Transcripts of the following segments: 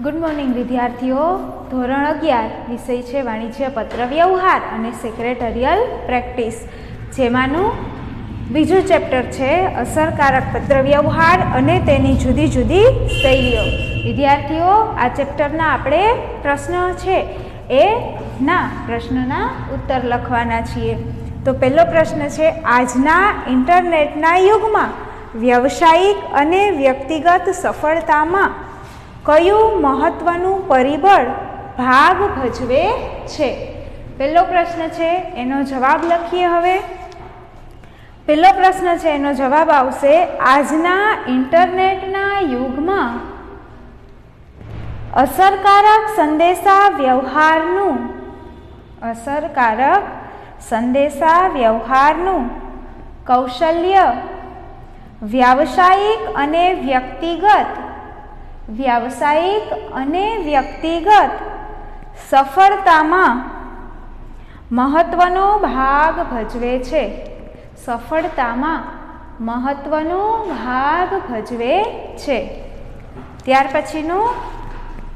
Good morning વિદ્યાર્થીઓ. ધોરણ 11 વિષય છે વાણિજ્ય પત્રવ્યવહાર અને સેક્રેટરિયલ પ્રેક્ટિસ, જેમાંનું બીજું ચેપ્ટર છે અસરકારક પત્રવ્યવહાર અને તેની જુદી જુદી શૈલીઓ. વિદ્યાર્થીઓ, આ ચેપ્ટરના આપણે પ્રશ્ન છે પ્રશ્નના ઉત્તર લખવાના છીએ. તો પહેલો પ્રશ્ન છે, આજના ઇન્ટરનેટના યુગમાં વ્યવસાયિક અને વ્યક્તિગત સફળતામાં કયું મહત્વનું પરિબળ ભાગ ભજવે છે? પહેલો પ્રશ્ન છે, એનો જવાબ લખીએ. હવે પહેલો પ્રશ્ન છે, એનો જવાબ આવશે, આજના ઇન્ટરનેટના યુગમાં અસરકારક સંદેશા વ્યવહારનું કૌશલ્ય વ્યાવસાયિક અને વ્યક્તિગત સફળતામાં મહત્વનો ભાગ ભજવે છે. ત્યાર પછીનો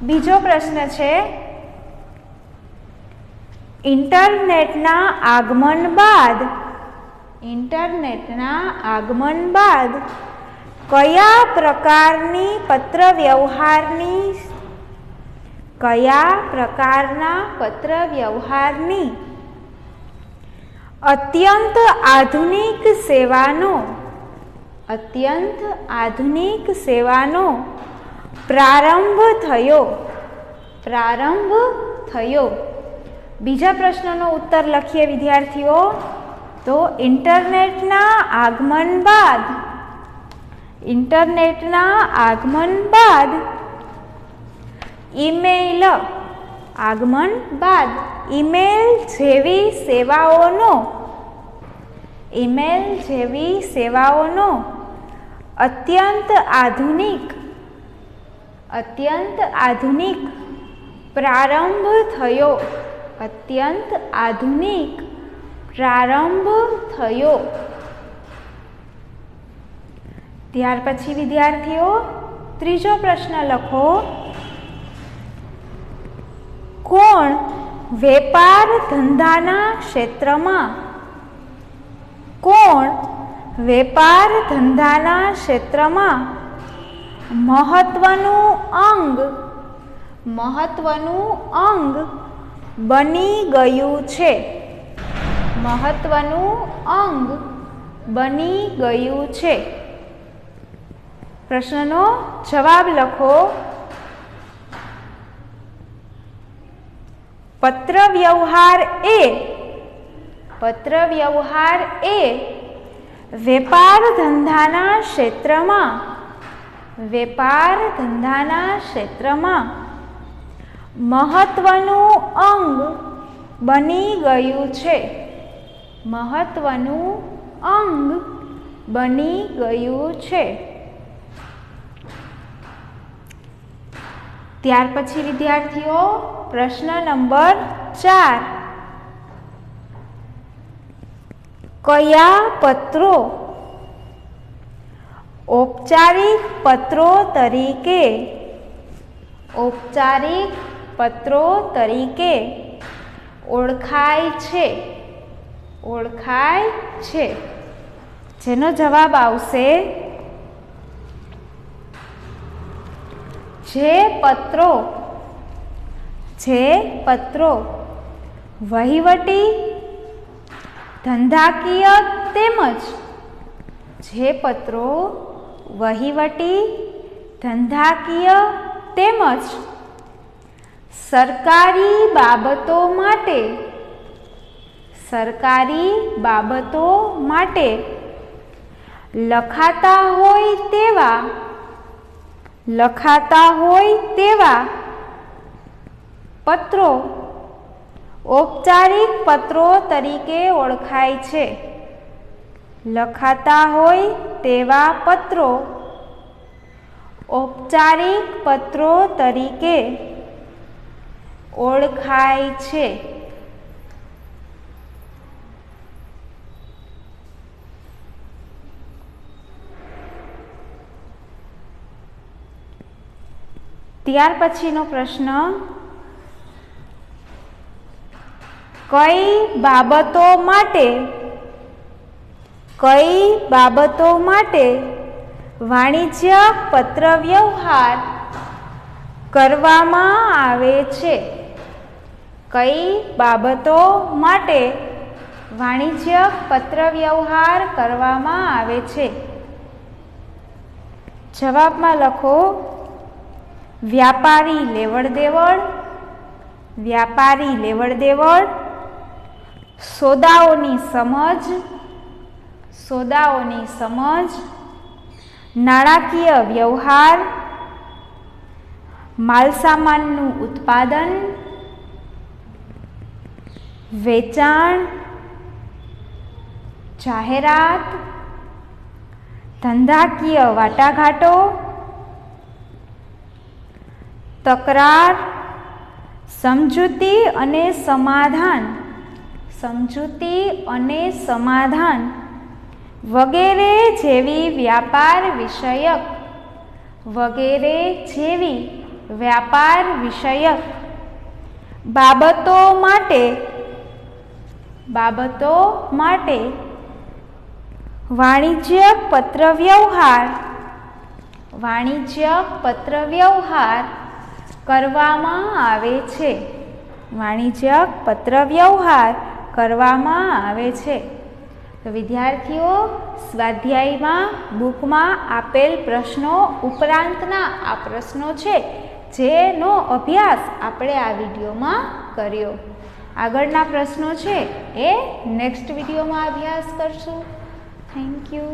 બીજો પ્રશ્ન છે, ઇન્ટરનેટના આગમન બાદ કયા પ્રકારના પત્રવ્યવહારની અત્યંત આધુનિક સેવાનો પ્રારંભ થયો? બીજા પ્રશ્નનો ઉત્તર લખીએ વિદ્યાર્થીઓ. તો ઇન્ટરનેટના આગમન બાદ ઈમેલ જેવી સેવાઓનો અત્યંત આધુનિક પ્રારંભ થયો. ત્યાર પછી વિદ્યાર્થીઓ ત્રીજો પ્રશ્ન લખો. કોણ વેપાર ધંધાના ક્ષેત્રમાં મહત્વનું અંગ બની ગયું છે? પ્રશ્નનો જવાબ લખો. પત્રવ્યવહાર એ વેપાર ધંધાના ક્ષેત્રમાં મહત્વનું અંગ બની ગયું છે. ત્યાર પછી વિદ્યાર્થીઓ પ્રશ્ન નંબર 4, કયા પત્રો ઔપચારિક પત્રો તરીકે ઓળખાય છે? જેનો જવાબ આવશે, જે પત્રો વહીવટી ધંધાકીય તેમજ સરકારી બાબતો માટે લખાતા હોય તેવા પત્રો ઔપચારિક પત્રો તરીકે ઓળખાય છે. ઔપચારિક પત્રો તરીકે ઓળખાય છે. ત્યાર પછીનો પ્રશ્ન, કઈ બાબતો માટે વાણિજ્ય પત્રવ્યવહાર કરવામાં આવે છે? કઈ બાબતો માટે વાણિજ્ય પત્રવ્યવહાર કરવામાં આવે છે? જવાબમાં લખો વ્યાપારી લેવડ દેવડ, સોદાઓની સમજ, નાણાકીય વ્યવહાર, માલસામાનનું ઉત્પાદન, વેચાણ, જાહેરાત, ધંધાકીય વાટાઘાટો, તકરાર, સમજૂતી અને સમાધાન વગેરે જેવી વ્યાપાર વિષયક બાબતો માટે વાણિજ્ય પત્રવ્યવહાર કરવામાં આવે છે. તો વિદ્યાર્થીઓ, સ્વાધ્યાયમાં બુકમાં આપેલ પ્રશ્નો ઉપરાંતના આ પ્રશ્નો છે જેનો અભ્યાસ આપણે આ વિડીયોમાં કર્યો. આગળના પ્રશ્નો છે એ નેક્સ્ટ વિડીયોમાં અભ્યાસ કરશું. Thank you.